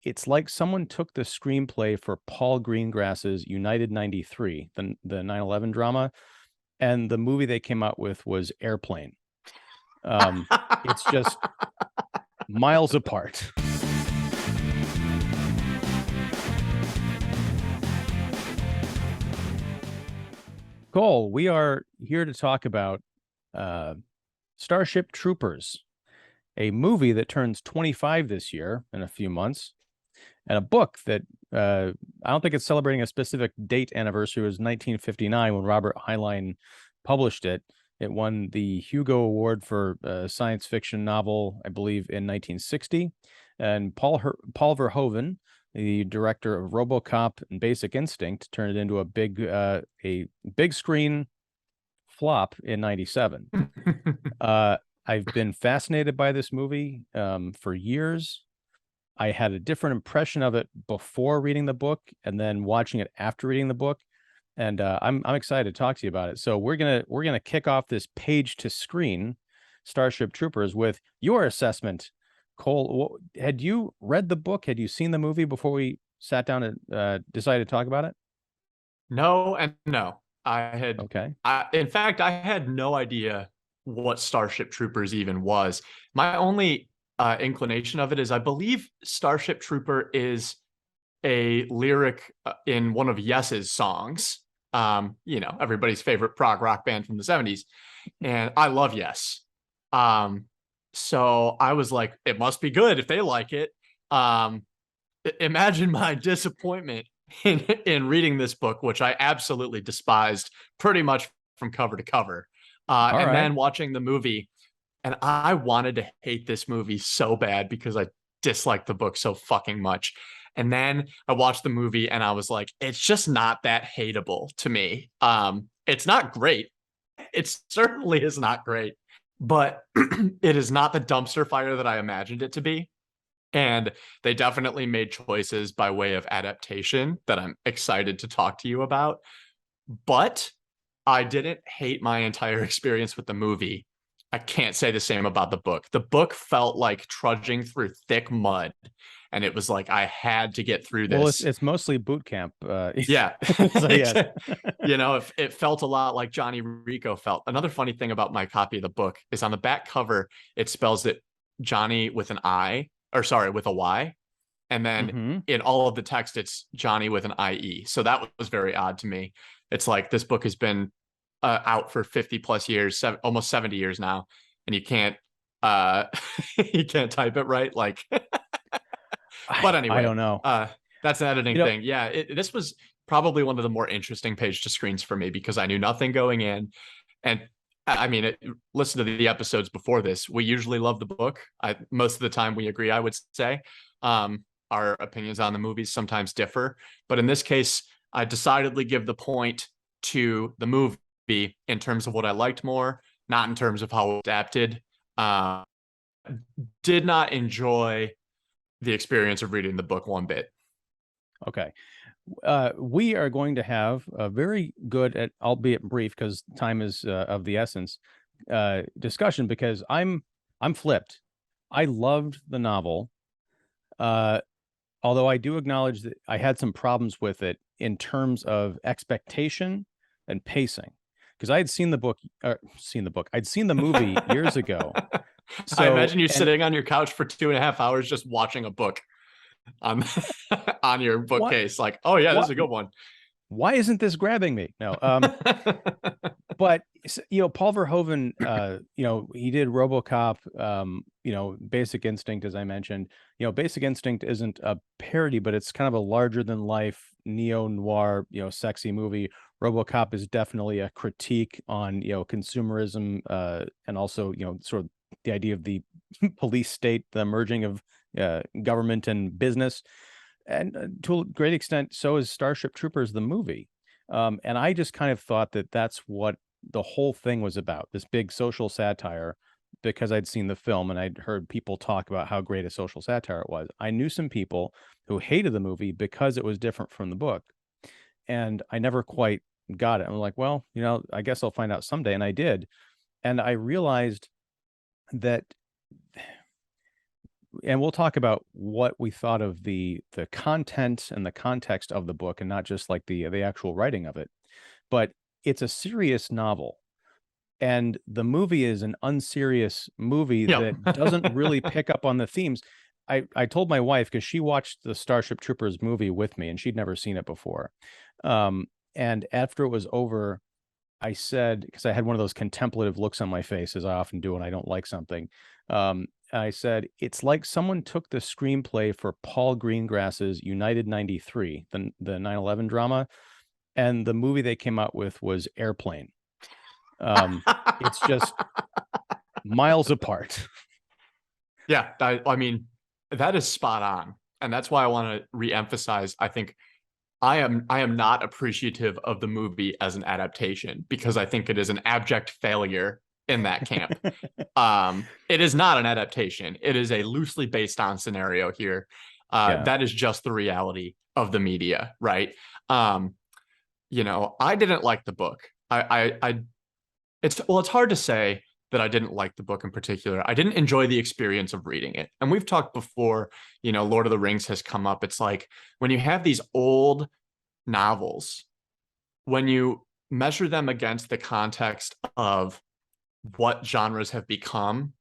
it's like someone took the screenplay for Paul Greengrass's United 93, the 9/11 drama, and the movie they came out with was Airplane. It's just miles apart. Cole, we are here to talk about Starship Troopers, a movie that turns 25 this year in a few months, and a book that I don't think it's celebrating a specific date anniversary. It was 1959 when Robert Heinlein published it. It won the Hugo Award for science fiction novel, I believe, in 1960. And Paul Verhoeven, the director of ROBOCOP and Basic Instinct, turned it into a big screen flop in 97. I've been fascinated by this movie for years. I had a different impression of it before reading the book and then watching it after reading the book. And I'm excited to talk to you about it. So we're gonna kick off this Page2Screen Starship Troopers with your assessment. Cole, had you read the book? Had you seen the movie before we sat down and decided to talk about it? No and no. Okay. In fact, I had no idea what Starship Troopers even was. My only inclination of it is I believe Starship Trooper is a lyric in one of Yes's songs. Everybody's favorite prog rock band from the 70s. And I love Yes. So I was like, it must be good if they like it. Imagine my disappointment in reading this book, which I absolutely despised pretty much from cover to cover. Then watching the movie, and I wanted to hate this movie so bad because I disliked the book so fucking much. And then I watched the movie and I was like, it's just not that hateable to me. It's not great. It certainly is not great, but it is not the dumpster fire that I imagined it to be. And they definitely made choices by way of adaptation that I'm excited to talk to you about. But I didn't hate my entire experience with the movie. I can't say the same about the book. The book felt like trudging through thick mud. And it was like I had to get through this. Well, it's mostly boot camp. Yeah. So, yes. It felt a lot like Johnny Rico felt. Another funny thing about my copy of the book is on the back cover, it spells it Johnny with an I, or sorry, with a Y. And then in all of the text, it's Johnny with an IE. So that was very odd to me. It's like this book has been out for 50 plus years, almost 70 years now, and you can't you can't type it right. Like, but anyway, I don't know. That's an editing thing. Yeah, this was probably one of the more interesting Page2Screens for me because I knew nothing going in, and I mean, listen to the episodes before this. We usually love the book. Most of the time we agree, I would say. Our opinions on the movies sometimes differ, but in this case, I decidedly give the point to the movie in terms of what I liked more, not in terms of how it was adapted. Did not enjoy the experience of reading the book one bit. Okay. We are going to have a very good, albeit brief, because time is of the essence, discussion, because I'm flipped. I loved the novel, although I do acknowledge that I had some problems with it in terms of expectation and pacing, because I had seen the book. I'd seen the movie years ago. So, I imagine you sitting on your couch for 2.5 hours just watching a book on on your bookcase. Like, oh yeah, this is a good one. Why isn't this grabbing me? No. But Paul Verhoeven, he did RoboCop, Basic Instinct, as I mentioned. Basic Instinct isn't a parody, but it's kind of a larger than life neo-noir, sexy movie. RoboCop is definitely a critique on, consumerism, and also, sort of the idea of the police state, the merging of government and business. And to a great extent, so is Starship Troopers, the movie. And I just kind of thought that that's what the whole thing was about, this big social satire, because I'd seen the film and I'd heard people talk about how great a social satire it was. I knew some people who hated the movie because it was different from the book. And I never quite got it. I'm like, well, I guess I'll find out someday. And I did. And I realized that and we'll talk about what we thought of the content and the context of the book, and not just like the actual writing of it. But it's a serious novel, and the movie is an unserious movie that doesn't really pick up on the themes. I told my wife, because she watched the Starship Troopers movie with me, and she'd never seen it before. And after it was over, I said, because I had one of those contemplative looks on my face, as I often do when I don't like something. I said, it's like someone took the screenplay for Paul Greengrass's United 93, the 9/11 drama, and the movie they came out with was Airplane. It's just miles apart. Yeah, I mean, that is spot on. And that's why I want to reemphasize, I think I am not appreciative of the movie as an adaptation, because I think it is an abject failure in that camp. It is not an adaptation. It is a loosely based on scenario here. That is just the reality of the media, right? You know, I didn't like the book. It's hard to say that I didn't like the book in particular. I didn't enjoy the experience of reading it. And we've talked before, you know, Lord of the Rings has come up. It's like when you have these old novels, when you measure them against the context of what genres have become,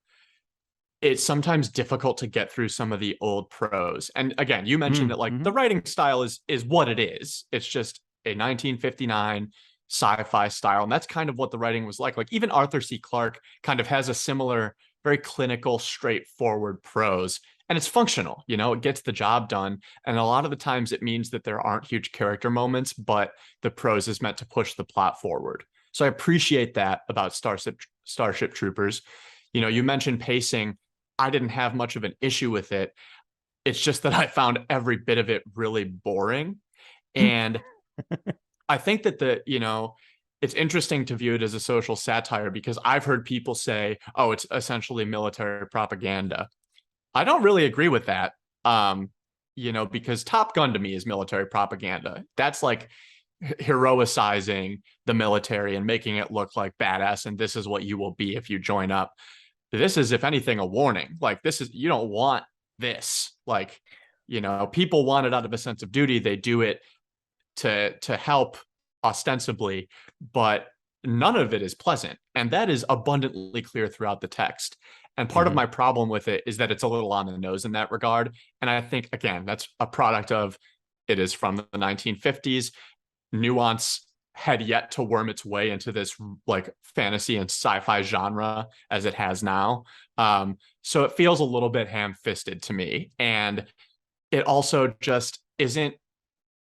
it's sometimes difficult to get through some of the old prose. And again, you mentioned that like the writing style is what it is. It's just a 1959 sci-fi style, and that's kind of what the writing was like. Like even Arthur C. Clarke kind of has a similar, very clinical, straightforward prose, and it's functional. You know, it gets the job done, and a lot of the times it means that there aren't huge character moments, but the prose is meant to push the plot forward. So I appreciate that about Starship Troopers. You know, you mentioned pacing. I didn't have much of an issue with it. It's just that I found every bit of it really boring. And I think that you know, it's interesting to view it as a social satire, because I've heard people say, oh, it's essentially military propaganda. I don't really agree with that. You know, because Top Gun to me is military propaganda. That's like heroicizing the military and making it look like badass, and this is what you will be if you join up. This is, if anything, a warning. Like, this is, you don't want this. Like, you know, people want it out of a sense of duty. They do it to help ostensibly, but none of it is pleasant. And that is abundantly clear throughout the text. And part of my problem with it is that it's a little on the nose in that regard. And I think, again, that's a product of, it is from the 1950s. Nuance had yet to worm its way into this like fantasy and sci-fi genre as it has now. So it feels a little bit ham-fisted to me. And it also just isn't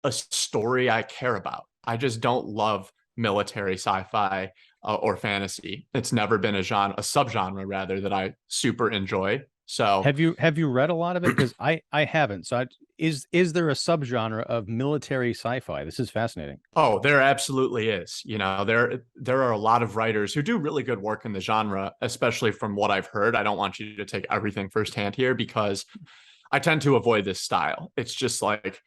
a story I care about. I just don't love military sci-fi or fantasy. It's never been a subgenre rather, that I super enjoy. So have you read a lot of it? Because I haven't. So is there a subgenre of military sci-fi? This is fascinating. Oh, there absolutely is. You know, there are a lot of writers who do really good work in the genre, especially from what I've heard. I don't want you to take everything firsthand here, because I tend to avoid this style. It's just like,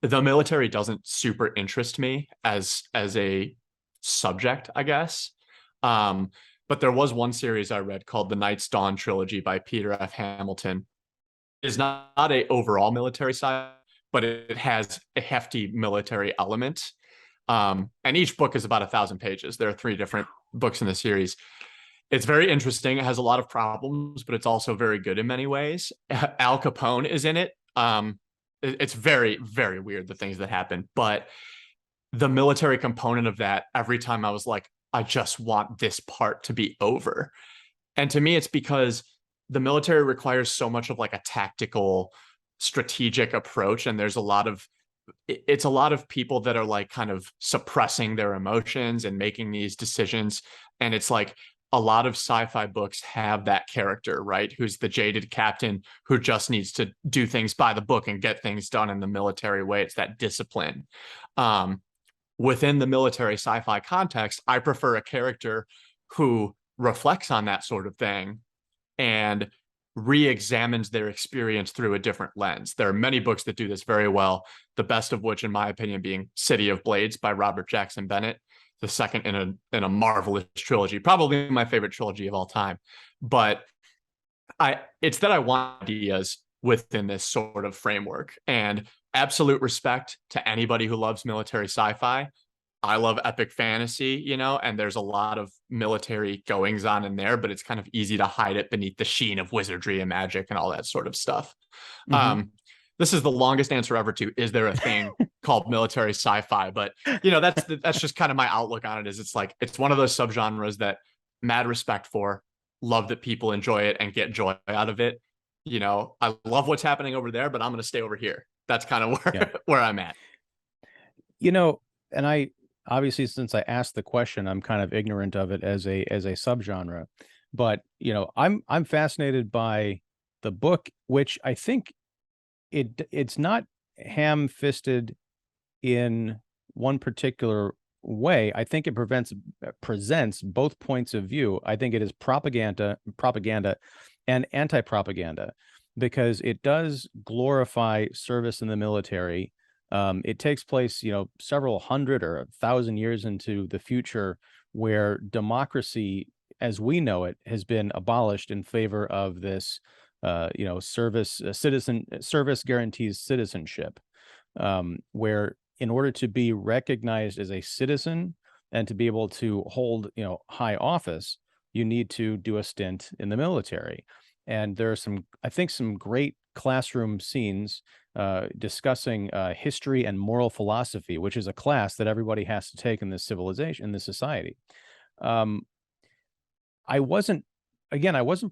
the military doesn't super interest me as a subject, I guess. But there was one series I read called the Night's Dawn trilogy by Peter F. Hamilton. It's not a overall military side, but it has a hefty military element. And each book is about 1,000 pages. There are 3 different books in the series. It's very interesting. It has a lot of problems, but it's also very good in many ways. Al Capone is in it. It's very, very weird, the things that happen. But the military component of that, every time I was like, I just want this part to be over. And to me, it's because the military requires so much of like a tactical, strategic approach. And there's it's a lot of people that are like kind of suppressing their emotions and making these decisions. And it's like, a lot of sci-fi books have that character, right? Who's the jaded captain who just needs to do things by the book and get things done in the military way. It's that discipline. Within the military sci-fi context, I prefer a character who reflects on that sort of thing and re-examines their experience through a different lens. There are many books that do this very well, the best of which, in my opinion, being City of Blades by Robert Jackson Bennett, the second in a marvelous trilogy, probably my favorite trilogy of all time. But it's that I want ideas within this sort of framework. And absolute respect to anybody who loves military sci-fi. I love epic fantasy, you know, and there's a lot of military goings on in there, but it's kind of easy to hide it beneath the sheen of wizardry and magic and all that sort of stuff. This is the longest answer ever to, is there a thing called military sci-fi? But, you know, that's just kind of my outlook on it. Is it's like, it's one of those subgenres that mad respect for, love that people enjoy it and get joy out of it. You know, I love what's happening over there, but I'm going to stay over here. That's kind of where I'm at. You know, and I, obviously, since I asked the question, I'm kind of ignorant of it as a subgenre, but you know, I'm fascinated by the book, which I think it's not ham-fisted in one particular way. I think it presents both points of view. I think it is propaganda and anti-propaganda, because it does glorify service in the military. It takes place, you know, several hundred or 1,000 years into the future, where democracy as we know it has been abolished in favor of this, you know, service guarantees citizenship, where in order to be recognized as a citizen and to be able to hold, you know, high office, you need to do a stint in the military. And there are some, I think, some great classroom scenes discussing history and moral philosophy, which is a class that everybody has to take in this civilization, in this society. I wasn't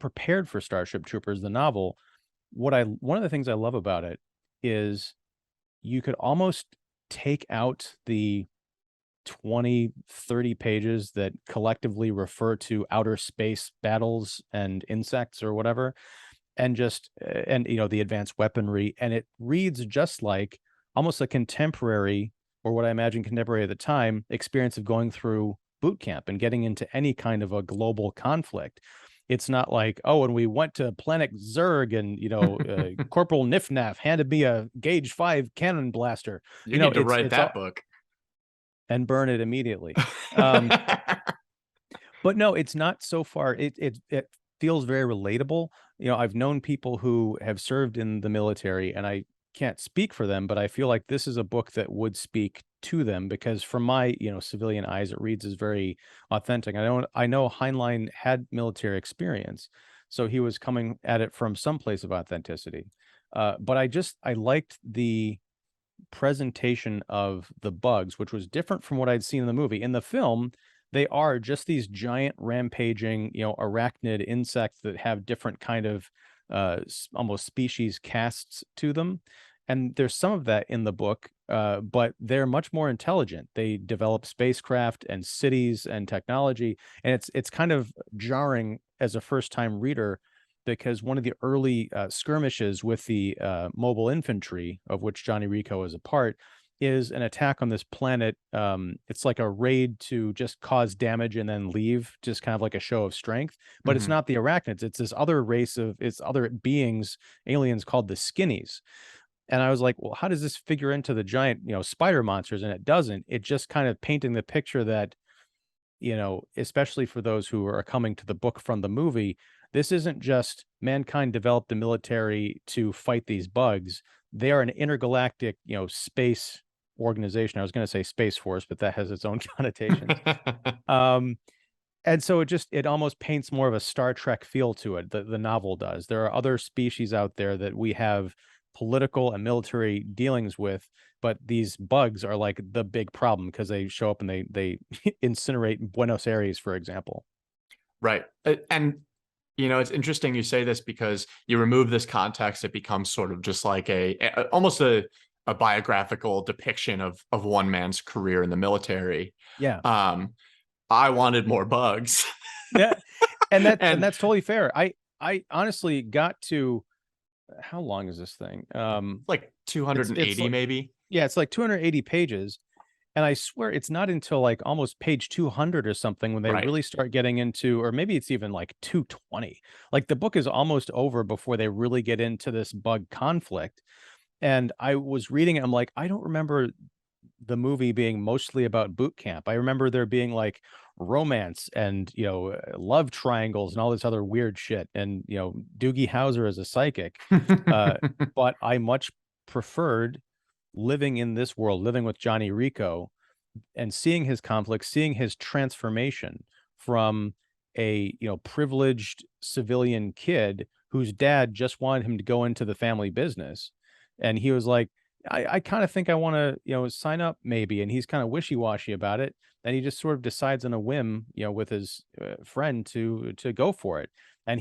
prepared for Starship Troopers, the novel. One of the things I love about it is you could almost take out the 20, 30 pages that collectively refer to outer space battles and insects or whatever, and just and you know, the advanced weaponry, and it reads just like almost a contemporary, or what I imagine contemporary at the time, experience of going through boot camp and getting into any kind of a global conflict. It's not like, oh, and we went to Planet Zerg and, you know, Corporal Nifnaf handed me a gauge 5 cannon blaster. You know, need to write that book and burn it immediately. But no, it's not so far. It feels very relatable. You know, I've known people who have served in the military, and I can't speak for them, but I feel like this is a book that would speak to them, because from my, you know, civilian eyes, it reads as very authentic. I know Heinlein had military experience, so he was coming at it from some place of authenticity. But I liked the presentation of the bugs, which was different from what I'd seen in the movie. In the film, they are just these giant rampaging, you know, arachnid insects that have different kind of almost species casts to them. And there's some of that in the book, but they're much more intelligent. They develop spacecraft and cities and technology. And it's kind of jarring as a first-time reader, because one of the early skirmishes with the Mobile Infantry, of which Johnny Rico is a part, is an attack on this planet. It's like a raid to just cause damage and then leave, just kind of like a show of strength. But it's not the arachnids. It's this other race of, it's other beings, aliens called the skinnies. And I was like, well, how does this figure into the giant, you know, spider monsters? And it doesn't. It just kind of painting the picture that, you know, especially for those who are coming to the book from the movie, this isn't just mankind developed the military to fight these bugs. They are an intergalactic, you know, space organization. I was going to say Space Force, but that has its own connotations. And so it almost paints more of a Star Trek feel to it. The novel does. There are other species out there that we have political and military dealings with, but these bugs are like the big problem, because they show up and they incinerate Buenos Aires, for example. Right. And you know, it's interesting you say this, because you remove this context, it becomes sort of just like almost a biographical depiction of one man's career in the military. Yeah. I wanted more bugs. Yeah. And that's totally fair. I honestly got to, how long is this thing? Like 280 it's like, maybe. Yeah, it's like 280 pages. And I swear it's not until like almost page 200 or something when they really start getting into, or maybe it's even like 220. Like the book is almost over before they really get into this bug conflict. And I was reading it, I'm like, I don't remember the movie being mostly about boot camp. I remember there being like romance and, you know, love triangles and all this other weird shit, and, you know, Doogie Howser as a psychic. But I much preferred living in this world, living with Johnny Rico, and seeing his conflict, seeing his transformation from a, you know, privileged civilian kid whose dad just wanted him to go into the family business. And he was like, I kind of think I want to, you know, sign up maybe. And he's kind of wishy-washy about it. And he just sort of decides on a whim, you know, with his friend to go for it. And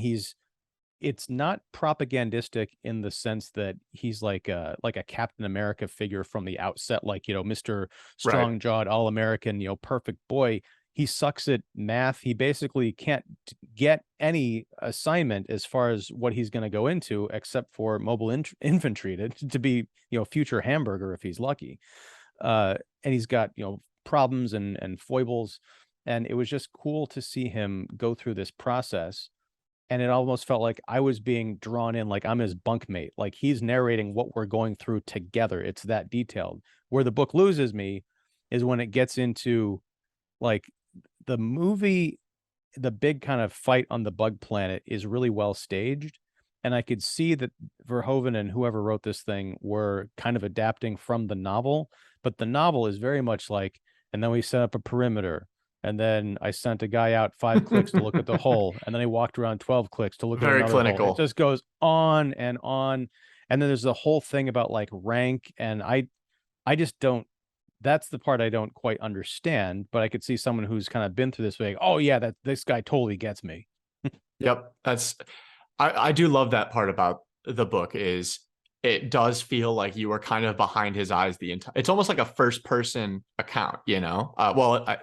it's not propagandistic in the sense that he's like a Captain America figure from the outset, like, you know, Mr. Right. Strong-jawed, all-American, you know, perfect boy. He sucks at math. He basically can't get any assignment as far as what he's going to go into, except for mobile infantry to be, you know, future hamburger if he's lucky. And he's got, you know, problems and foibles. And it was just cool to see him go through this process. And it almost felt like I was being drawn in, like I'm his bunkmate. Like he's narrating what we're going through together. It's that detailed. Where the book loses me is when it gets into like the movie, the big kind of fight on the bug planet is really well staged. And I could see that Verhoeven and whoever wrote this thing were kind of adapting from the novel, but the novel is very much like, and then we set up a perimeter. And then I sent a guy out 5 clicks to look at the hole. And then he walked around 12 clicks to look at Very another hole. It clinical. just goes on and on. And then there's the whole thing about like rank. And I just don't, that's the part I don't quite understand, but I could see someone who's kind of been through this way. Oh yeah, this guy totally gets me. Yep. I do love that part about the book is it does feel like you are kind of behind his eyes the entire. It's almost like a first person account, you know.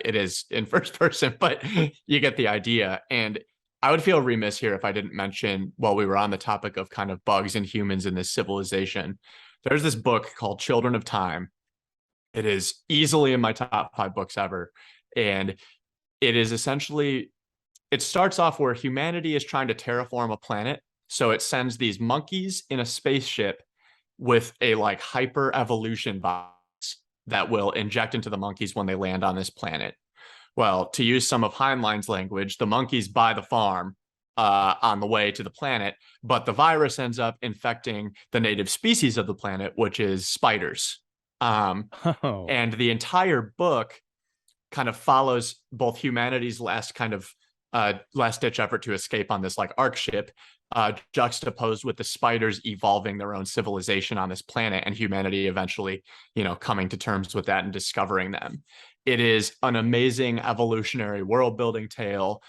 It is in first person, but you get the idea. And I would feel remiss here if I didn't mention, while we were on the topic of kind of bugs and humans in this civilization, there's this book called Children of Time. It is easily in my top 5 books ever, and it is essentially. It starts off where humanity is trying to terraform a planet. So it sends these monkeys in a spaceship with a like hyper evolution virus that will inject into the monkeys when they land on this planet. Well, to use some of Heinlein's language, the monkeys buy the farm on the way to the planet, but the virus ends up infecting the native species of the planet, which is spiders. And the entire book kind of follows both humanity's last ditch effort to escape on this like Ark ship, juxtaposed with the spiders evolving their own civilization on this planet, and humanity eventually, you know, coming to terms with that and discovering them. It is an amazing evolutionary world building tale,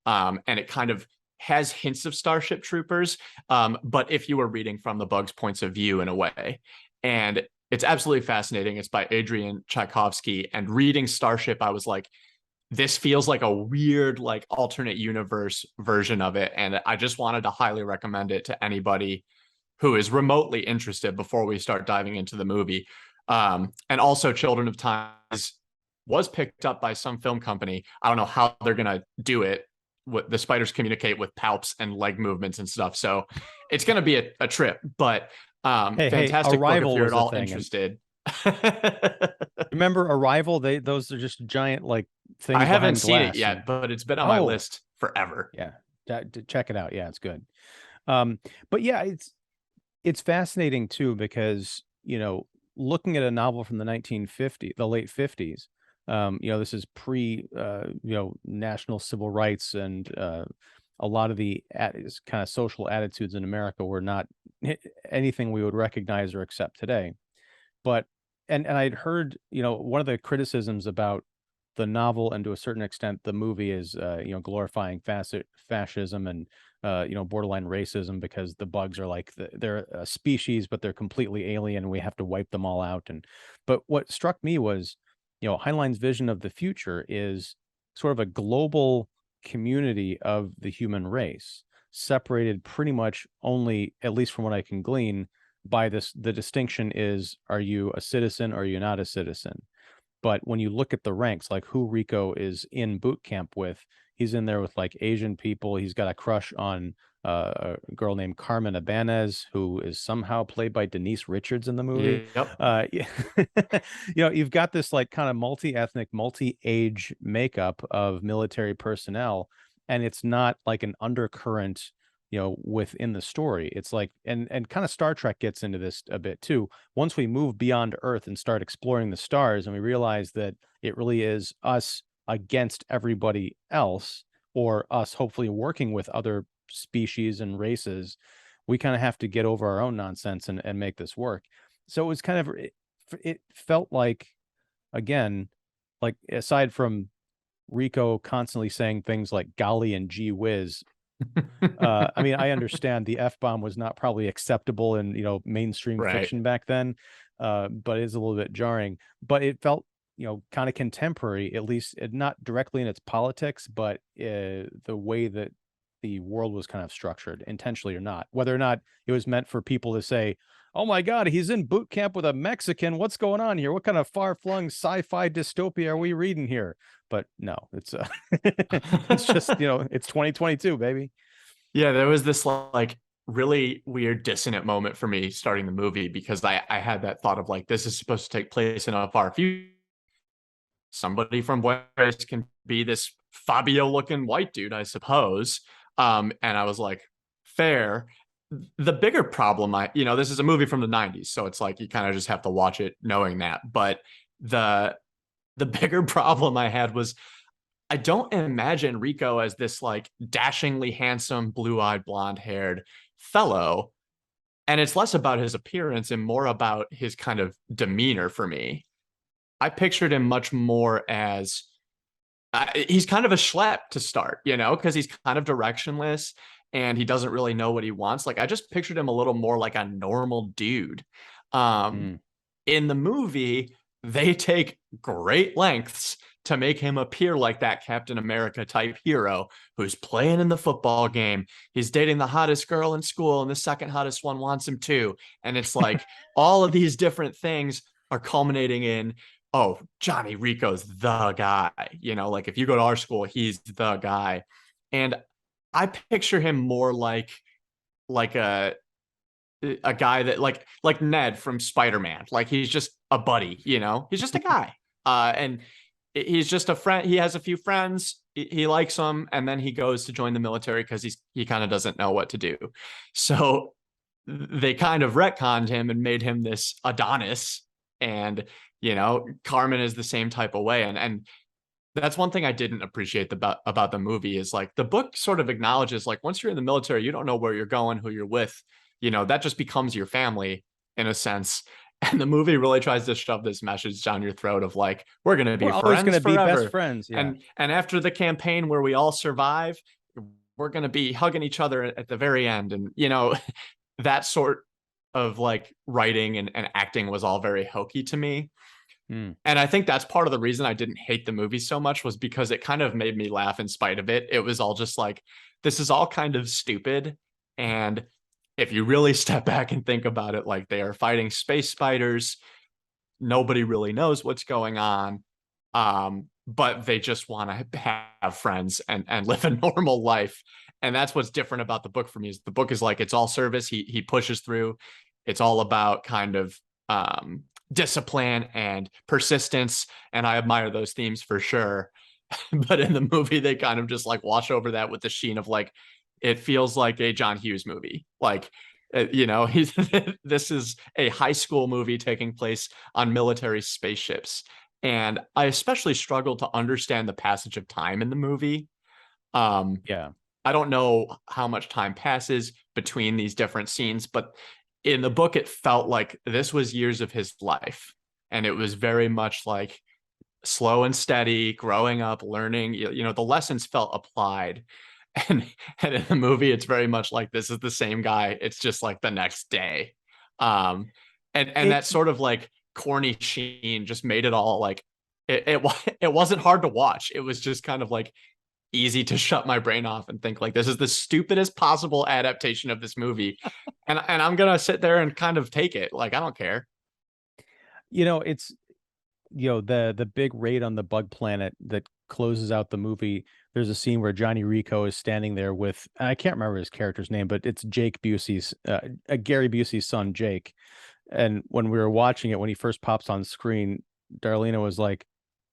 and it kind of has hints of Starship Troopers, but if you were reading from the bugs' points of view in a way. And it's absolutely fascinating. It's by Adrian Tchaikovsky, and reading Starship, I was like, this feels like a weird, like alternate universe version of it. And I just wanted to highly recommend it to anybody who is remotely interested before we start diving into the movie. And also Children of Time was picked up by some film company. I don't know how they're going to do it. The spiders communicate with palps and leg movements and stuff. So it's going to be a trip, but fantastic book if you're at all interested. Remember Arrival? Those are just giant like things. I haven't seen it yet, but it's been on my list forever. Yeah, check it out. Yeah, it's good. But yeah, it's fascinating too, because, you know, looking at a novel from the late 50s, you know, this is pre you know, national civil rights, and a lot of the kind of social attitudes in America were not anything we would recognize or accept today. But and I'd heard, you know, one of the criticisms about the novel, and to a certain extent the movie, is you know, glorifying fascism and you know, borderline racism, because the bugs are like they're a species, but they're completely alien, and we have to wipe them all out. But what struck me was, you know, Heinlein's vision of the future is sort of a global community of the human race, separated pretty much only, at least from what I can glean, by the distinction is, are you a citizen or are you not a citizen? But when you look at the ranks, like who Rico is in boot camp with, he's in there with like Asian people. He's got a crush on a girl named Carmen Ibanez, who is somehow played by Denise Richards in the movie. Yep. Yeah. You've got this like kind of multi-ethnic, multi-age makeup of military personnel, and it's not like an undercurrent, within the story. It's like, and kind of Star Trek gets into this a bit too. Once we move beyond Earth and start exploring the stars, and we realize that it really is us against everybody else, or us hopefully working with other species and races, we kind of have to get over our own nonsense and make this work. So it was kind of, it felt like, again, like aside from Rico constantly saying things like golly and gee whiz, I mean, I understand the F-bomb was not probably acceptable in, mainstream Right. fiction back then, but it is a little bit jarring. But it felt, kind of contemporary, at least not directly in its politics, but the way that the world was kind of structured, intentionally or not. Whether or not it was meant for people to say, "Oh my God, he's in boot camp with a Mexican. What's going on here? What kind of far-flung sci-fi dystopia are we reading here?" But no, it's it's just, it's 2022, baby. Yeah, there was this like really weird dissonant moment for me starting the movie because I had that thought of like, this is supposed to take place in a far future. Somebody from Buenos Aires can be this Fabio looking white dude, I suppose. And I was like, fair. The bigger problem, this is a movie from the 90s, so it's like you kind of just have to watch it knowing that. But the bigger problem I had was I don't imagine Rico as this like dashingly handsome, blue-eyed, blonde-haired fellow. And it's less about his appearance and more about his kind of demeanor for me. I pictured him much more as he's kind of a schlep to start, because he's kind of directionless and he doesn't really know what he wants. Like I just pictured him a little more like a normal dude. In the movie, they take great lengths to make him appear like that Captain America type hero who's playing in the football game. He's dating the hottest girl in school and the second hottest one wants him too. And it's like all of these different things are culminating in, oh, Johnny Rico's the guy, like if you go to our school, he's the guy. And I picture him more like a guy that like Ned from Spider-Man. Like he's just a buddy, he's just a guy. And he's just a friend. He has a few friends. He likes them. And then he goes to join the military because he kind of doesn't know what to do. So they kind of retconned him and made him this Adonis. And, Carmen is the same type of way. And that's one thing I didn't appreciate about the movie is like the book sort of acknowledges like once you're in the military, you don't know where you're going, who you're with, that just becomes your family in a sense. And the movie really tries to shove this message down your throat of like, we're going to be friends gonna forever. Be best friends. Yeah. And after the campaign where we all survive, we're going to be hugging each other at the very end. And, that sort of like writing and acting was all very hokey to me. And I think that's part of the reason I didn't hate the movie so much was because it kind of made me laugh in spite of it. It was all just like, this is all kind of stupid. And if you really step back and think about it, like they are fighting space spiders. Nobody really knows what's going on. But they just want to have friends and live a normal life. And that's what's different about the book for me is the book is like, it's all service. He pushes through. It's all about kind of discipline and persistence. And I admire those themes for sure. But in the movie, they kind of just like wash over that with the sheen of like, it feels like a John Hughes movie. Like, this is a high school movie taking place on military spaceships. And I especially struggled to understand the passage of time in the movie. Yeah. I don't know how much time passes between these different scenes, but in the book, it felt like this was years of his life. And it was very much like slow and steady, growing up, learning, the lessons felt applied. And in the movie, it's very much like this is the same guy. It's just like the next day. And that sort of like corny sheen just made it all like it wasn't hard to watch. It was just kind of like easy to shut my brain off and think like this is the stupidest possible adaptation of this movie. And I'm gonna sit there and kind of take it. Like I don't care. It's the big raid on the bug planet that closes out the movie. there's a scene where Johnny Rico is standing there with, I can't remember his character's name, but it's Jake Busey's, Gary Busey's son, Jake. And when we were watching it, when he first pops on screen, Darlena was like,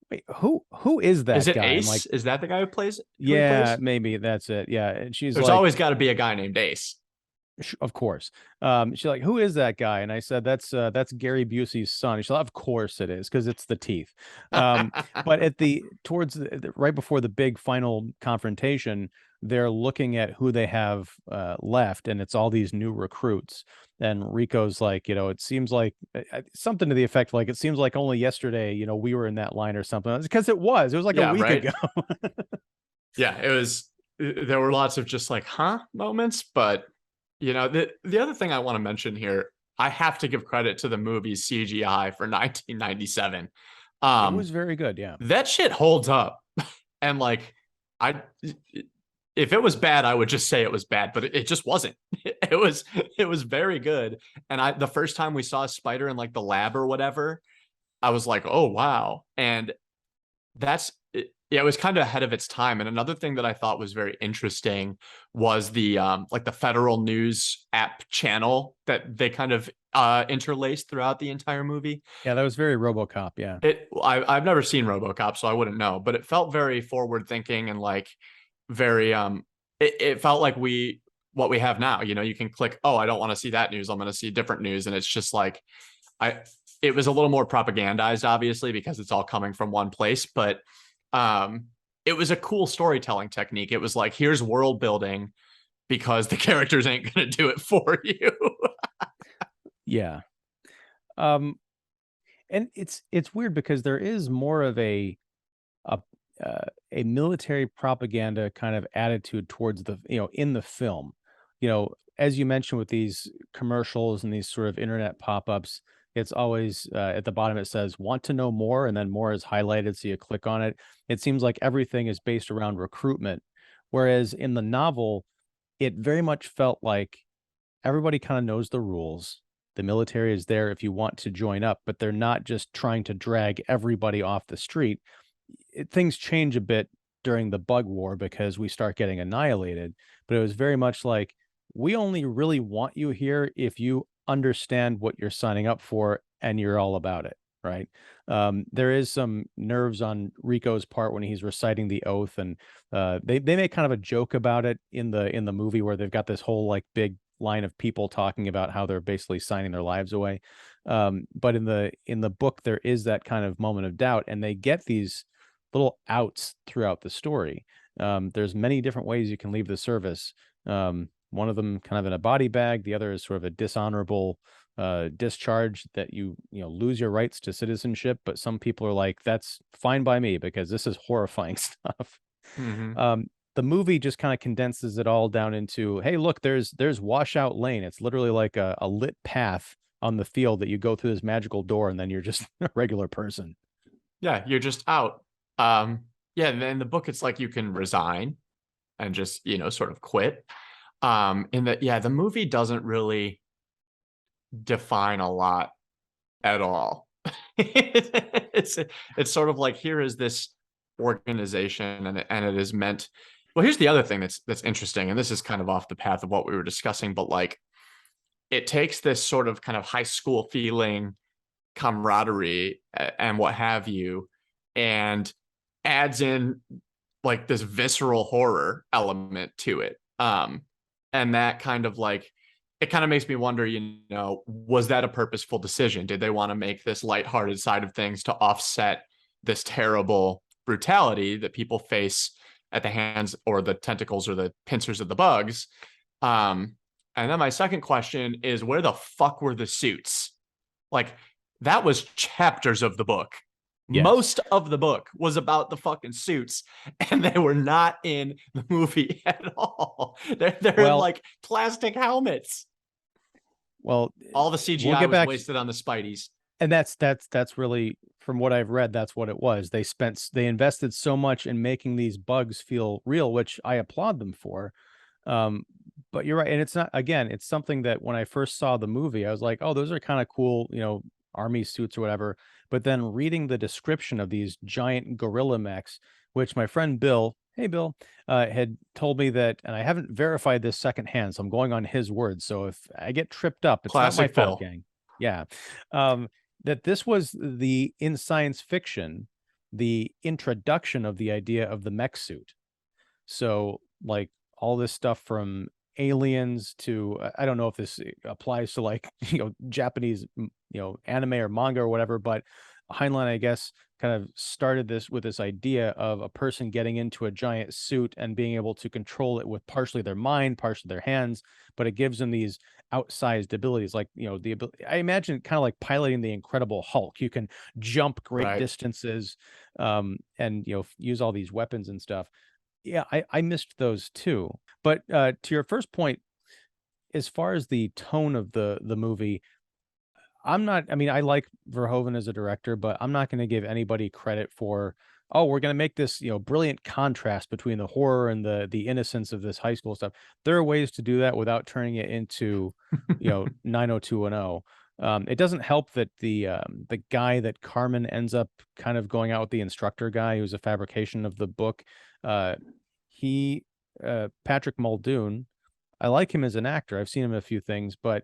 "Wait, who is that Is it guy?" I'm like, Ace? Is that the guy who he "Yeah, plays? maybe that's it." Yeah, and she's There's like, always got to be a guy named Ace. Of course. She's like, "Who is that guy?" And I said, That's Gary Busey's son." She's like, "Of course it is, because it's the teeth." But at the towards right before the big final confrontation, they're looking at who they have left, and it's all these new recruits. And Rico's like, it seems like something to the effect like, "It seems like only yesterday, we were in that line," or something. Because it was like a Yeah, week right. ago. Yeah, it was. There were lots of just like, huh, moments. But the other thing I want to mention here, I have to give credit to the movie's CGI for 1997. It was very good. Yeah. That shit holds up. And like, I if it was bad, I would just say it was bad, but it just wasn't. It was very good. And the first time we saw a spider in like the lab or whatever, I was like, oh wow. And yeah, it was kind of ahead of its time. And another thing that I thought was very interesting was the like the Federal News app channel that they kind of interlaced throughout the entire movie. Yeah, that was very RoboCop. Yeah. I've never seen RoboCop, so I wouldn't know, but it felt very forward thinking and like very it felt like what we have now. You can click, oh, I don't want to see that news, I'm going to see different news. And it's just like it was a little more propagandized, obviously, because it's all coming from one place, but it was a cool storytelling technique. It was like, here's world building because the characters ain't gonna do it for you. Yeah. And it's weird because there is more of a a military propaganda kind of attitude towards the in the film. As you mentioned with these commercials and these sort of internet pop-ups, it's always at the bottom it says "want to know more," and then more is highlighted, so you click on it. It seems like everything is based around recruitment, whereas in the novel, it very much felt like everybody kind of knows the rules. The military is there if you want to join up, but they're not just trying to drag everybody off the street. Things change a bit during the bug war because we start getting annihilated, but it was very much like, we only really want you here if you understand what you're signing up for and you're all about it, right? There is some nerves on Rico's part when he's reciting the oath, and they make kind of a joke about it in the movie, where they've got this whole like big line of people talking about how they're basically signing their lives away. But in the book, there is that kind of moment of doubt, and they get these little outs throughout the story. There's many different ways you can leave the service. One of them kind of in a body bag. The other is sort of a dishonorable discharge, that you lose your rights to citizenship. But some people are like, that's fine by me because this is horrifying stuff. Mm-hmm. The movie just kind of condenses it all down into, hey, look, there's Washout Lane. It's literally like a lit path on the field that you go through this magical door, and then you're just a regular person. Yeah, you're just out. Yeah, and in the book, it's like you can resign and just sort of quit. In that, yeah, the movie doesn't really define a lot at all. It's sort of like, here is this organization, and it is meant. Well, here's the other thing that's interesting, and this is kind of off the path of what we were discussing, but like, it takes this sort of kind of high school feeling, camaraderie and what have you, and adds in like this visceral horror element to it. And that kind of like, it kind of makes me wonder, was that a purposeful decision? Did they want to make this lighthearted side of things to offset this terrible brutality that people face at the hands or the tentacles or the pincers of the bugs? And then my second question is, where the fuck were the suits? Like, that was chapters of the book. Yes. Most of the book was about the fucking suits, and they were not in the movie at all. They're like plastic helmets. Well, all the CGI was wasted on the Spideys. And that's really, from what I've read, that's what it was. They invested so much in making these bugs feel real, which I applaud them for. But you're right. And it's not, again, it's something that when I first saw the movie, I was like, oh, those are kind of cool, army suits or whatever. But then reading the description of these giant gorilla mechs, which my friend Bill, hey, Bill, had told me that, and I haven't verified this secondhand, so I'm going on his word. So if I get tripped up, it's not my Classic fault, Bill. gang. Yeah. That this was in science fiction, the introduction of the idea of the mech suit. So, like, all this stuff from aliens to I don't know if this applies to, like, Japanese, anime or manga or whatever, but Heinlein, I guess, kind of started this with this idea of a person getting into a giant suit and being able to control it with partially their mind, partially their hands, but it gives them these outsized abilities, like, the ability. I imagine kind of like piloting the Incredible Hulk. You can jump great Right. distances, and use all these weapons and stuff. Yeah, I missed those too. But, to your first point, as far as the tone of the movie, I mean, I like Verhoeven as a director, but I'm not gonna give anybody credit for, "Oh, we're gonna make this, brilliant contrast between the horror and the innocence of this high school stuff." There are ways to do that without turning it into, 90210. It doesn't help that the guy that Carmen ends up kind of going out with, the instructor guy who's a fabrication of the book, uh, he, Patrick Muldoon, I like him as an actor. I've seen him in a few things, but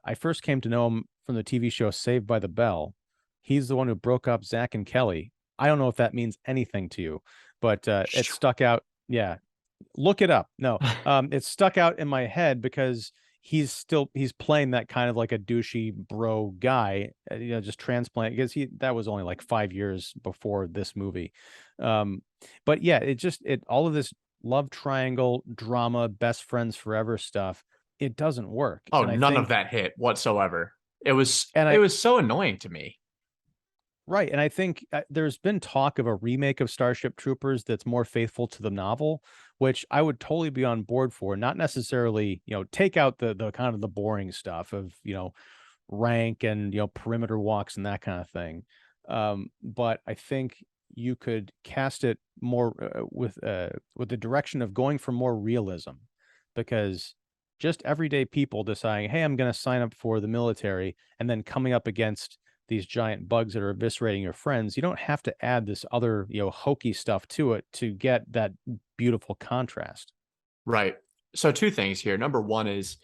I first came to know him from the TV show Saved by the Bell. He's the one who broke up Zach and Kelly. I don't know if that means anything to you, but it stuck out. Yeah, look it up. No, it stuck out in my head because he's playing that kind of like a douchey bro guy, just transplant, because that was only like 5 years before this movie. Um, but yeah, it all of this love triangle drama, best friends forever stuff, it doesn't work. Oh, And I none of think, that hit whatsoever. It was and it I was so annoying to me. Right, and I think, there's been talk of a remake of Starship Troopers that's more faithful to the novel, which I would totally be on board for. Not necessarily, take out the kind of the boring stuff of, rank and, perimeter walks and that kind of thing. But I think you could cast it more, with the direction of going for more realism, because just everyday people deciding, "Hey, I'm gonna sign up for the military," and then coming up against these giant bugs that are eviscerating your friends, you don't have to add this other, hokey stuff to it to get that beautiful contrast. Right. So two things here. Number one is,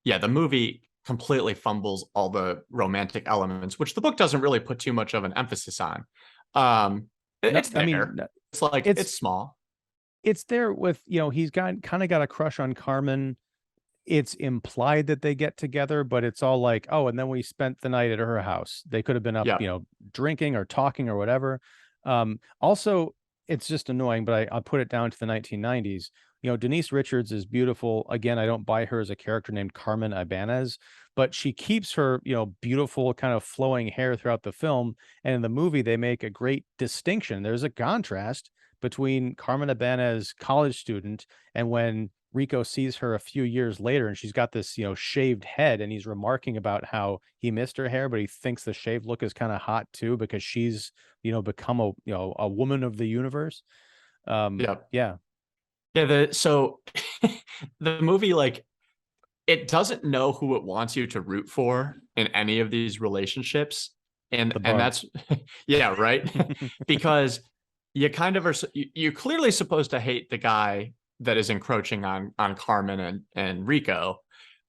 yeah, the movie completely fumbles all the romantic elements, which the book doesn't really put too much of an emphasis on. No, It's I mean, there. It's like it's it's small. it's there with, he's got a crush on Carmen. It's implied that they get together, but it's all like, "Oh, and then we spent the night at her house." They could have been up, Yeah. drinking or talking or whatever. Also, it's just annoying, but I'll put it down to the 1990s. Denise Richards is beautiful. Again, I don't buy her as a character named Carmen Ibanez, but she keeps her, beautiful kind of flowing hair throughout the film. And in the movie, they make a great distinction. There's a contrast between Carmen Ibanez, college student, and when Rico sees her a few years later and she's got this, shaved head, and he's remarking about how he missed her hair, but he thinks the shaved look is kind of hot too because she's, become a woman of the universe. Yeah. Yeah, Yeah. So the movie, like, it doesn't know who it wants you to root for in any of these relationships. And the bug. that's yeah, right. Because you kind of are you're clearly supposed to hate the guy that is encroaching on Carmen and Rico.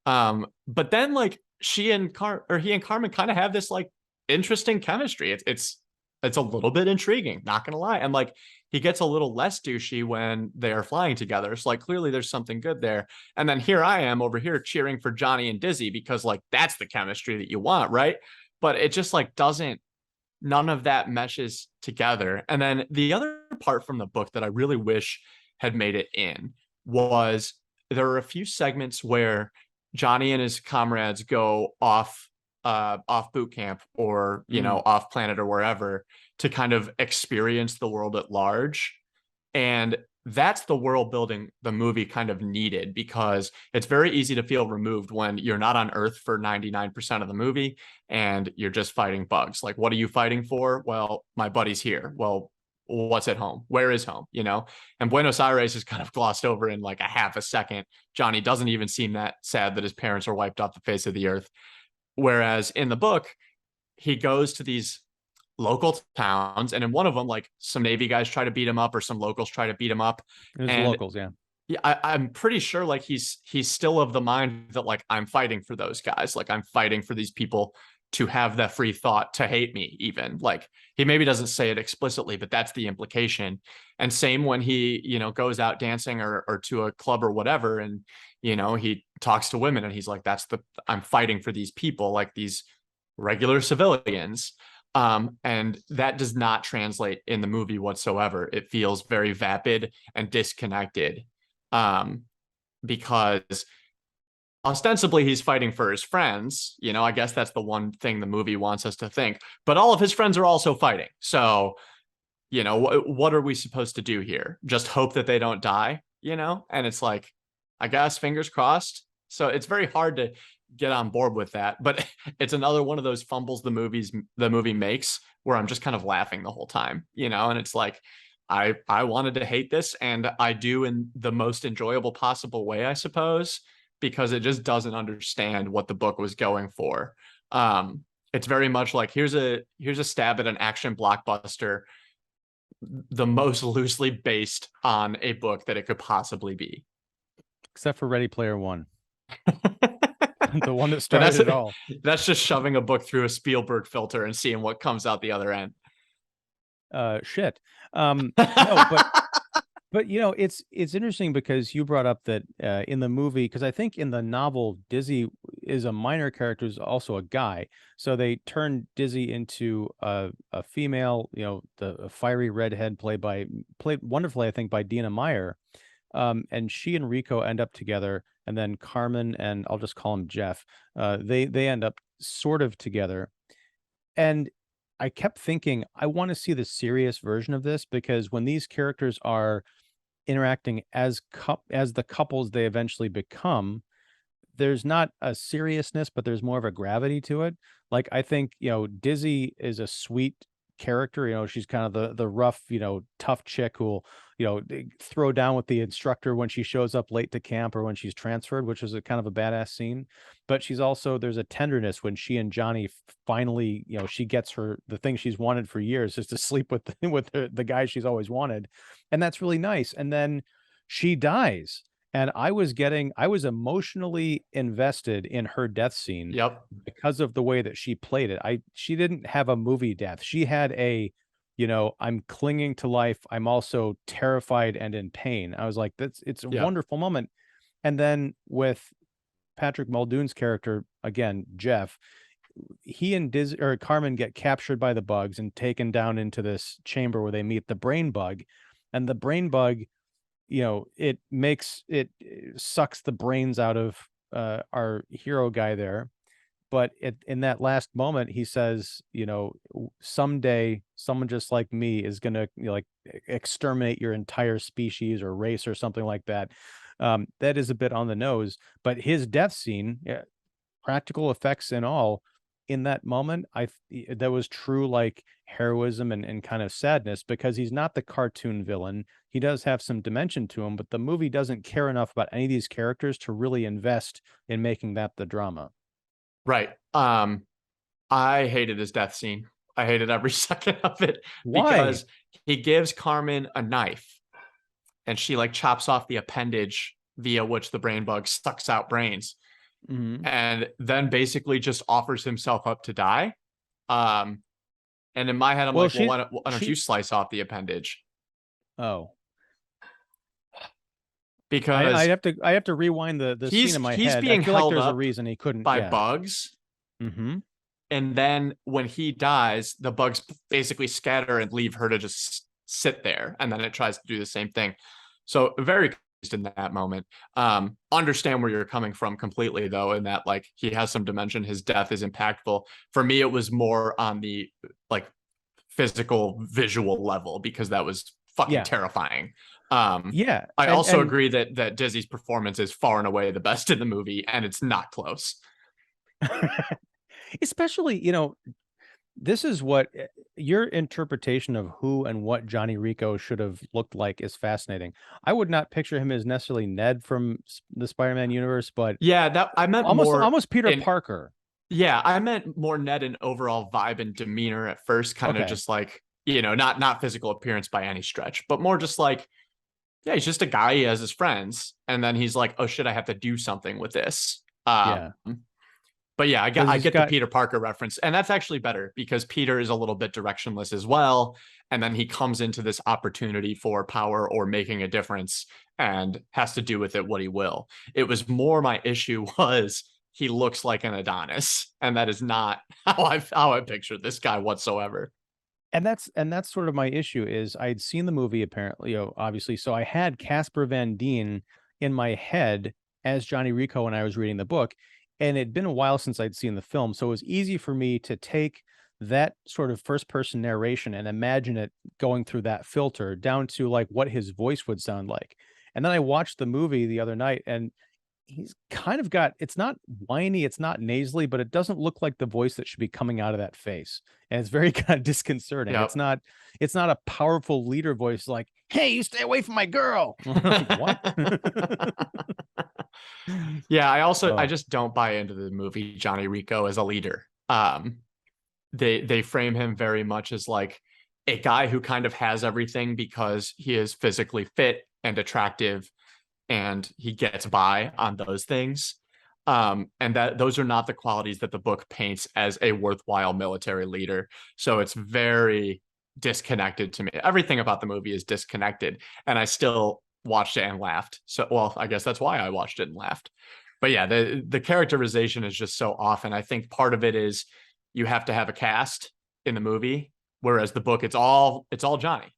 But then, like, he and Carmen kind of have this like interesting chemistry. It's a little bit intriguing, not gonna lie. And like, he gets a little less douchey when they are flying together. So like, clearly there's something good there. And then here I am over here cheering for Johnny and Dizzy because like that's the chemistry that you want, right? But it just like doesn't, none of that meshes together. And then the other part from the book that I really wish had made it in was, there are a few segments where Johnny and his comrades go off boot camp, or Mm. off planet or wherever, to kind of experience the world at large. And that's the world building the movie kind of needed, because it's very easy to feel removed when you're not on Earth for 99% of the movie and you're just fighting bugs. Like, what are you fighting for? Well, my buddy's here. Well, what's at home? Where is home? And Buenos Aires is kind of glossed over in like a half a second. Johnny doesn't even seem that sad that his parents are wiped off the face of the earth. Whereas in the book, he goes to these local towns, and in one of them, like some Navy guys try to beat him up, or some locals try to beat him up. It was And locals, yeah. yeah, I'm pretty sure like he's still of the mind that like I'm fighting for those guys, like I'm fighting for these people to have that free thought to hate me. Even like he maybe doesn't say it explicitly, but that's the implication. And same when he, you know, goes out dancing or to a club or whatever, and you know, he talks to women and he's like, that's the, I'm fighting for these people, like these regular civilians. And that does not translate in the movie whatsoever. It feels very vapid and disconnected, because ostensibly he's fighting for his friends. You know, I guess that's the one thing the movie wants us to think, but all of his friends are also fighting. So, you know, what are we supposed to do here? Just hope that they don't die, you know? And it's like, I guess fingers crossed. So it's very hard to get on board with that, but it's another one of those fumbles the movie makes where I'm just kind of laughing the whole time, you know? And it's like, I wanted to hate this, and I do in the most enjoyable possible way, I suppose, because it just doesn't understand what the book was going for. It's very much like, here's a stab at an action blockbuster, the most loosely based on a book that it could possibly be. Except for Ready Player One. The one that started it all. That's just shoving a book through a Spielberg filter and seeing what comes out the other end. Shit. No, but you know, it's interesting because you brought up that in the movie, because I think in the novel Dizzy is a minor character, is also a guy, so they turned Dizzy into a female, you know, the fiery redhead played wonderfully, I think, by Dina Meyer. And she and Rico end up together, and then Carmen and I'll just call him Jeff, they end up sort of together. And I kept thinking, I want to see the serious version of this, because when these characters are interacting as the couples they eventually become, there's not a seriousness, but there's more of a gravity to it. Like, I think, you know, Dizzy is a sweet character. You know, she's kind of the rough, you know, tough chick who'll, you know, throw down with the instructor when she shows up late to camp or when she's transferred, which is a kind of a badass scene. But she's also, there's a tenderness when she and Johnny finally, you know, she gets the thing she's wanted for years, is to sleep with the guy she's always wanted. And that's really nice. And then she dies. And I was emotionally invested in her death scene. Yep. Because of the way that she played it. She didn't have a movie death. She had a, you know, I'm clinging to life, I'm also terrified and in pain. I was like, it's a wonderful moment. And then with Patrick Muldoon's character, again, Jeff, he and Carmen get captured by the bugs and taken down into this chamber where they meet the brain bug. And the brain bug, you know, it sucks the brains out of our hero guy there. But in that last moment, he says, you know, someday someone just like me is going to, you know, like, exterminate your entire species or race or something like that. That is a bit on the nose, but his death scene, practical effects and all, in that moment, that was true, like, heroism and kind of sadness, because he's not the cartoon villain. He does have some dimension to him, but the movie doesn't care enough about any of these characters to really invest in making that the drama. Right. I hated his death scene. I hated every second of it. Why? Because he gives Carmen a knife and she like chops off the appendage via which the brain bug sucks out brains. Mm-hmm. And then basically just offers himself up to die. And in my head, I'm like, well, why don't you slice off the appendage? Oh. Because I have to rewind the scene in my head. He's being held like there's a reason he couldn't by bugs. Mm-hmm. And then when he dies, the bugs basically scatter and leave her to just sit there. And then it tries to do the same thing. So very confused in that moment. Understand where you're coming from completely, though, in that, like, he has some dimension. His death is impactful. For me, it was more on the, like, physical visual level, because that was fucking terrifying. I also agree that Dizzy's performance is far and away the best in the movie, and it's not close. Especially, you know, this is what your interpretation of who and what Johnny Rico should have looked like is fascinating. I would not picture him as necessarily Ned from the Spider-Man universe, but yeah, that I meant almost Peter Parker. Yeah, I meant more Ned and overall vibe and demeanor at first, kind of Okay. just like, not physical appearance by any stretch, but more just like, yeah, he's just a guy. He has his friends, and then he's like, oh shit, I have to do something with this. Yeah. But yeah, Because I he's get the got, Peter Parker reference, and that's actually better because Peter is a little bit directionless as well, and then he comes into this opportunity for power or making a difference and has to do with it what he will. It was more my issue was he looks like an Adonis, and that is not how I pictured this guy whatsoever. and that's sort of my issue is I'd seen the movie apparently, obviously. So I had Casper Van Dien in my head as Johnny Rico when I was reading the book. And it'd been a while since I'd seen the film. So it was easy for me to take that sort of first person narration and imagine it going through that filter down to like what his voice would sound like. And then I watched the movie the other night, and he's kind of got, it's not whiny, it's not nasally, but it doesn't look like the voice that should be coming out of that face. And it's very kind of disconcerting. Yep. It's not a powerful leader voice like, "Hey, you stay away from my girl." Like, what? Yeah, I Oh, just don't buy into the movie Johnny Rico as a leader. They frame him very much as like a guy who kind of has everything because he is physically fit and attractive and he gets by on those things. And that those are not the qualities that the book paints as a worthwhile military leader. So it's very disconnected to me. Everything about the movie is disconnected, and I still watched it and laughed. So, well, I guess that's why I watched it and laughed. But yeah, the characterization is just so off, and I think part of it is you have to have a cast in the movie, whereas the book it's all Johnny,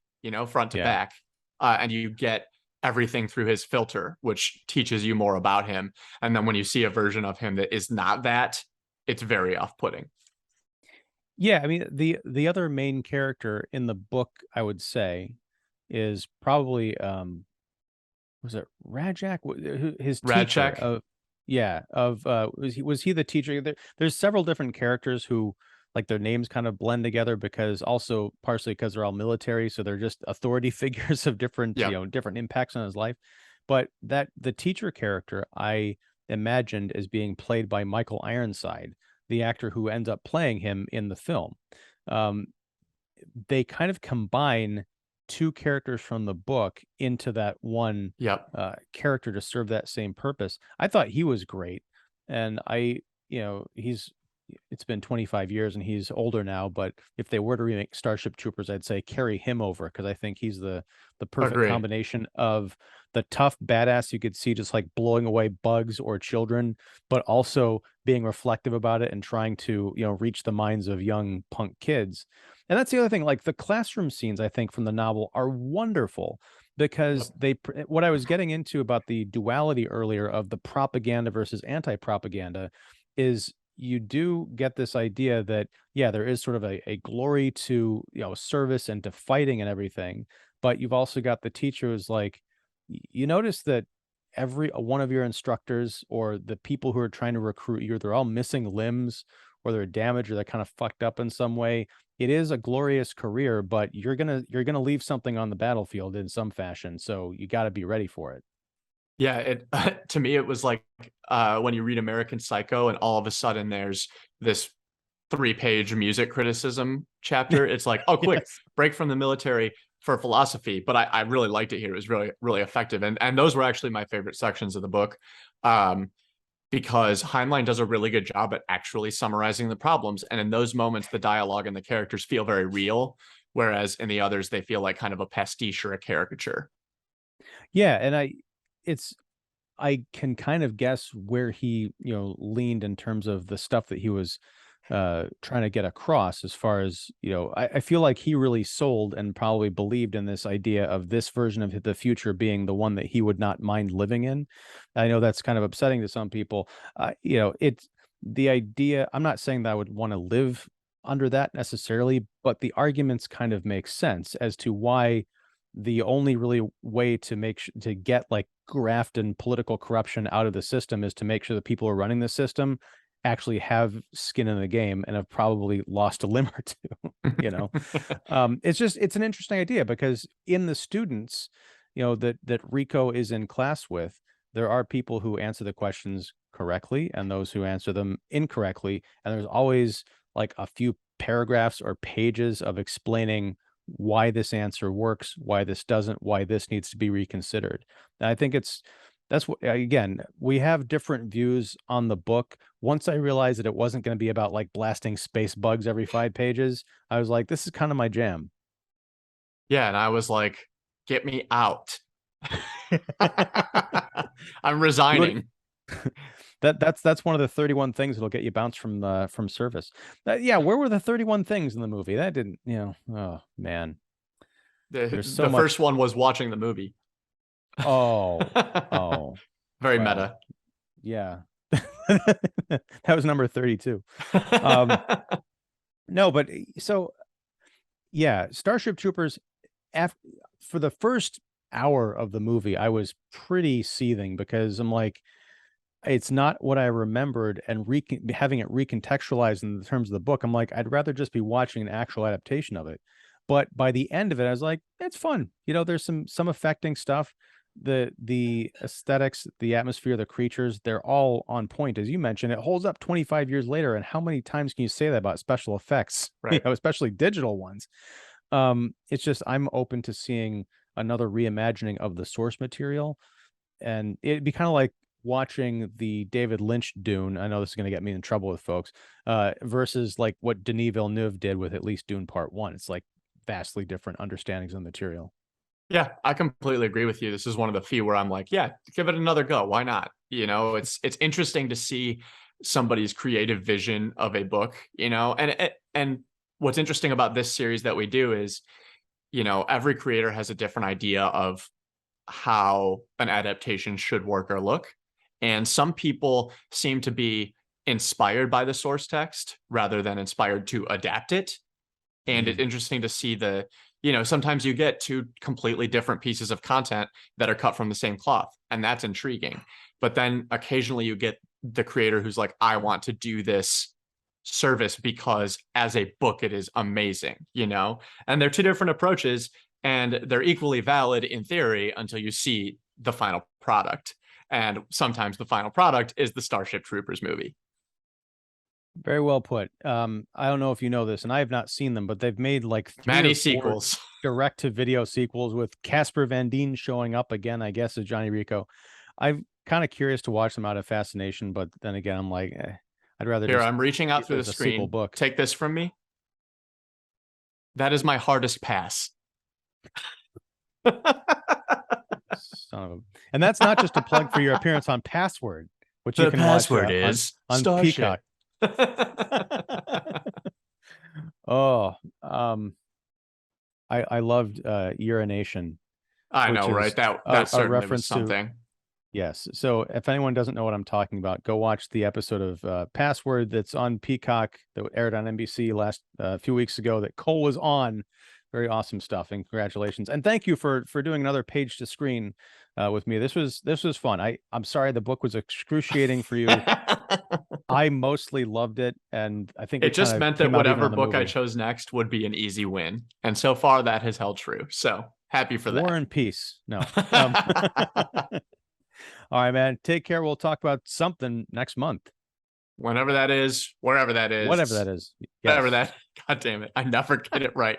front to yeah. back, and you get everything through his filter, which teaches you more about him. And then when you see a version of him that is not that, it's very off-putting. Yeah, I mean, the other main character in the book, I would say, is probably was it Rajak? His teacher Radcheck, of, yeah, of was he the teacher? There's several different characters who like their names kind of blend together because also partially because they're all military, so they're just authority figures of different, yep, different impacts on his life. But that the teacher character I imagined as being played by Michael Ironside, the actor who ends up playing him in the film. Um, they kind of combine two characters from the book into that one yep, character to serve that same purpose. I thought he was great, and he's it's been 25 years and he's older now. But if they were to remake Starship Troopers, I'd say carry him over because I think he's the perfect agree. combination of the tough badass you could see just like blowing away bugs or children, but also being reflective about it and trying to reach the minds of young punk kids. And that's the other thing, like the classroom scenes, I think, from the novel are wonderful because Yep. what I was getting into about the duality earlier of the propaganda versus anti-propaganda is you do get this idea that, yeah, there is sort of a glory to, service and to fighting and everything. But you've also got the teacher who's like, you notice that every one of your instructors or the people who are trying to recruit you, they're all missing limbs or they're damaged or they're kind of fucked up in some way. It is a glorious career, but you're gonna leave something on the battlefield in some fashion. So you got to be ready for it. Yeah, it to me it was like when you read American Psycho and all of a sudden there's this 3-page music criticism chapter. It's like, oh, quick, Yes. break from the military for philosophy. But I really liked it here. It was really, really effective. And those were actually my favorite sections of the book. Because Heinlein does a really good job at actually summarizing the problems. And in those moments, the dialogue and the characters feel very real. Whereas in the others, they feel like kind of a pastiche or a caricature. Yeah, and it's I can kind of guess where he, leaned in terms of the stuff that he was trying to get across as far as, I feel like he really sold and probably believed in this idea of this version of the future being the one that he would not mind living in. I know that's kind of upsetting to some people. It's the idea. I'm not saying that I would want to live under that necessarily, but the arguments kind of make sense as to why the only really way to to get like graft and political corruption out of the system is to make sure the people who are running the system actually have skin in the game and have probably lost a limb or two. you know it's an interesting idea because in the students that Rico is in class with, there are people who answer the questions correctly and those who answer them incorrectly. And there's always like a few paragraphs or pages of explaining why this answer works, why this doesn't, why this needs to be reconsidered. And I think that's what, again, we have different views on the book. Once I realized that it wasn't going to be about like blasting space bugs every 5 pages, I was like, this is kind of my jam. Yeah, and I was like, get me out. I'm resigning. That's one of the 31 things that'll get you bounced from service. Yeah, where were the 31 things in the movie? That didn't, oh man. The first one was watching the movie. Oh. Very meta. Yeah. That was number 32. No, but so yeah, Starship Troopers, for the first hour of the movie, I was pretty seething because I'm like, it's not what I remembered, and having it recontextualized in the terms of the book, I'm like, I'd rather just be watching an actual adaptation of it. But by the end of it, I was like, it's fun. There's some affecting stuff. The aesthetics, the atmosphere, the creatures, they're all on point. As you mentioned, it holds up 25 years later. And how many times can you say that about special effects, right? Especially digital ones. It's just, I'm open to seeing another reimagining of the source material. And it'd be kind of like watching the David Lynch Dune. I know this is going to get me in trouble with folks, versus like what Denis Villeneuve did with at least Dune Part 1. It's like vastly different understandings of material. Yeah, I completely agree with you. This is one of the few where I'm like, yeah, give it another go. Why not? It's interesting to see somebody's creative vision of a book, and what's interesting about this series that we do is, every creator has a different idea of how an adaptation should work or look. And some people seem to be inspired by the source text rather than inspired to adapt it. And it's interesting to see sometimes you get 2 completely different pieces of content that are cut from the same cloth, and that's intriguing. But then occasionally you get the creator who's like, I want to do this service because as a book, it is amazing, and they're 2 different approaches, and they're equally valid in theory until you see the final product. And sometimes the final product is the Starship Troopers movie. Very well put. I don't know if you know this, and I have not seen them, but they've made like 3 many or 4 sequels, direct-to-video sequels with Casper Van Dien showing up again, I guess, as Johnny Rico. I'm kind of curious to watch them out of fascination, but then again, I'm like, I'd rather. Here, I'm reaching out through the screen. Book. Take this from me. That is my hardest pass. Son of a... And that's not just a plug for your appearance on Password, which the you can password watch is on Peacock. Oh, I loved Urination. I know, right? That certainly a reference was something. Yes. So if anyone doesn't know what I'm talking about, go watch the episode of Password that's on Peacock that aired on NBC last few weeks ago that Cole was on. Very awesome stuff, and congratulations. And thank you for doing another Page2Screen with me. This was fun. I'm sorry the book was excruciating for you. I mostly loved it, and I think it just meant that whatever book I chose next would be an easy win. And so far that has held true. So happy for that. War and Peace. No. All right, man. Take care. We'll talk about something next month. Whenever that is, wherever that is. Whatever that is. Yes. Whatever that. God damn it. I never get it right.